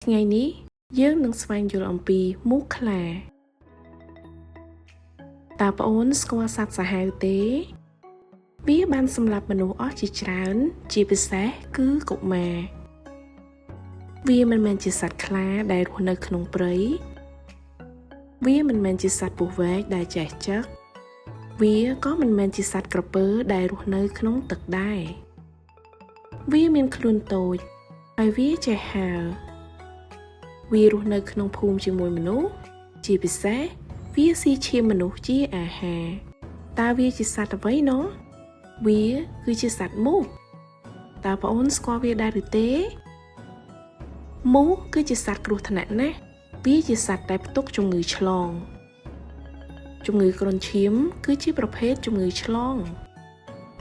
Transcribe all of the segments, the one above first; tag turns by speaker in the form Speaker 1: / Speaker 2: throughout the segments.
Speaker 1: ថ្ងៃនេះយើងនឹងស្វែងយល់អំពីមូសខ្លាតើបងអូនស្គាល់សត្វសាហាវទេវាបានសម្លាប់មនុស្សអស់ជាច្រើនជាពិសេសគឺកុមារវាមិនមែនជាសត្វខ្លាដែលរស់នៅក្នុងព្រៃវាមិនមែនជាសត្វពស់វែកដែលចេះចឹកវាក៏មិនមែនជាសត្វក្រពើដែលរស់នៅក្នុងទឹកដែរវាមានខ្លួនតូចហើយវាចេះហើរវារស់នៅក្នុងភូមិជាមួយមនុស្សជាពិសេសវាស៊ីឈាមមនុស្សជាអាហារតើវាជាសត្វអ្វីណោះវាគឺជាសត្វមូសតើបងអូនស្គាល់វាដែរឬទេមូសគឺជាសត្វគ្រោះថ្នាក់ណាស់វាជាសត្វដែលផ្ទុកជំងឺឆ្លងជំងឺគ្រុនឈាមគឺជាប្រភេទជំងឺឆ្លង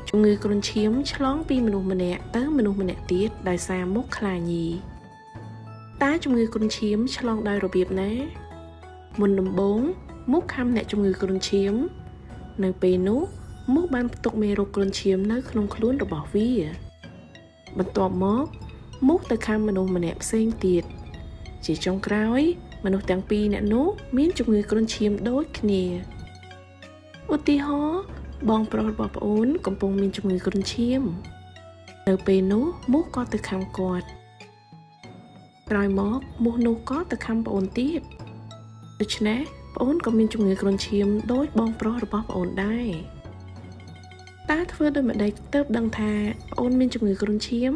Speaker 1: ជំងឺគ្រុនឈាមឆ្លងពីមនុស្សម្នាក់ទៅមនុស្សម្នាក់ទៀតដោយសារមូសខ្លាញីតើជំងឺគ្រុនឈាមឆ្លងដោយរបៀបណាមុនដំបូងមូសខាំអ្នកជំងឺគ្រុនឈាមនៅពេលនោះមូសបានផ្ទុកមេរោគគ្រុនឈាមនៅក្នុងខ្លួនរបស់វាបន្ទាប់មកមូសទៅខាំមនុស្សម្នាក់ផ្សេងទៀតជាចុងក្រោយមនុស្សទាំងពីរនាក់នោះមានជំងឺគ្រុនឈាមដូចគ្នាឧទាហរណ៍បងប្រុសរបស់ប្អូនកំពុងមានជំងឺគ្រុនឈាមនៅពេលនោះមូសក៏ទៅខាំគាត់ក្រោយមកមូសនោះក៏ទៅខាំប្អូនទៀតដូច្នេះប្អូនក៏មានជំងឺគ្រុនឈាមដូចបងប្រុសរបស់ប្អូនដែរតើធ្វើដូចម្តេចទើបដឹងថាប្អូនមានជំងឺគ្រុនឈាម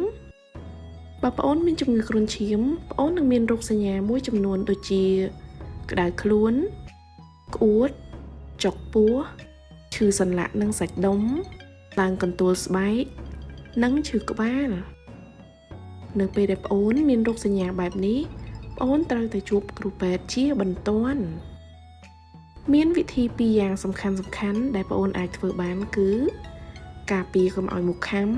Speaker 1: បើប្អូនមានជំងឺគ្រុនឈាមប្អូននឹងមានរោគសញ្ញាមួយចំនួនដូចជាក្តៅខ្លួនក្អួតចុកពោះឈឺសន្លាក់និងសាច់ដុំឡើងកន្ទួលស្បែកនិងឈឺក្បាលនៅពេលដែលប្អូនមានរោគសញ្ញាបែបនេះប្អូនត្រូវទៅជួបគ្រូពេទ្យជាបន្ទាន់មានវិធីពីរយ៉ាងសំខាន់ដែលប្អូនអាចធ្វើបានគឺការពារកុំឲ្យមូសខាំ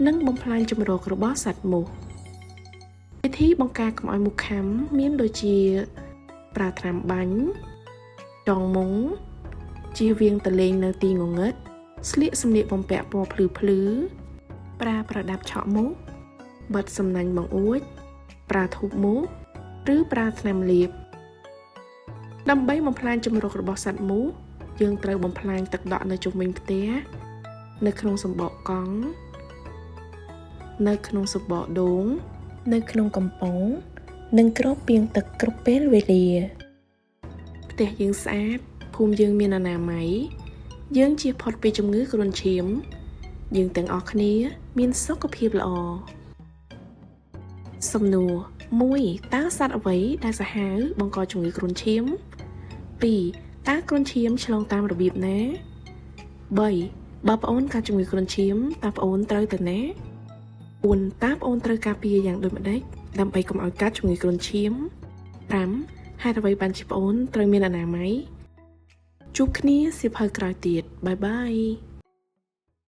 Speaker 1: និងបំផ្លាញជម្រករបស់សត្វមូសវិធីបង្ការកុំឲ្យមូសខាំមានដូចជាប្រើថ្នាំបាញ់ចងមុងជៀសវាងទៅលេងនៅទីងងឹតស្លៀកសម្លៀកបំពាក់ពណ៌ភ្លឺប្រើប្រដាប់ឆក់មូសបិទសំណាញ់បង្អួចប្រើធូបមូសឬប្រើថ្នាំលាបដើម្បីបំផ្លាញជម្រករបស់សត្វមូសយើងត្រូវបំផ្លាញទឹកដក់នៅជុំវិញផ្ទះនៅក្នុងសម្បកកង់នៅក្នុងសម្បកដូងនៅក្នុងកំប៉ុងនិងគ្របពាងទឹកគ្រប់ពេលវេលាផ្ទះយើងស្អាតភូមិយើងមានអនាម័យយើងជៀសផុតពីជំងឺគ្រុនឈាមយើងទាំងអស់គ្នាមានសុខភាពល្អសំណួរ1តើសត្វអ្វីដែលសាហាវបង្កជំងឺគ្រុនឈាម2តើគ្រុនឈាមឆ្លងតាមរបៀបណា3បើប្អូនកើតជំងឺគ្រុនឈាមតើប្អូនត្រូវទៅណា4តើប្អូនត្រូវការពារយ៉ាងដូចម្តេចដើម្បីកុំឲ្យកើតជំងឺគ្រុនឈាម5ហេតុអ្វីបានជាប្អូនត្រូវមានអនាម័យជួបគ្នាសៀវភៅក្រោយទៀតបាយបាយ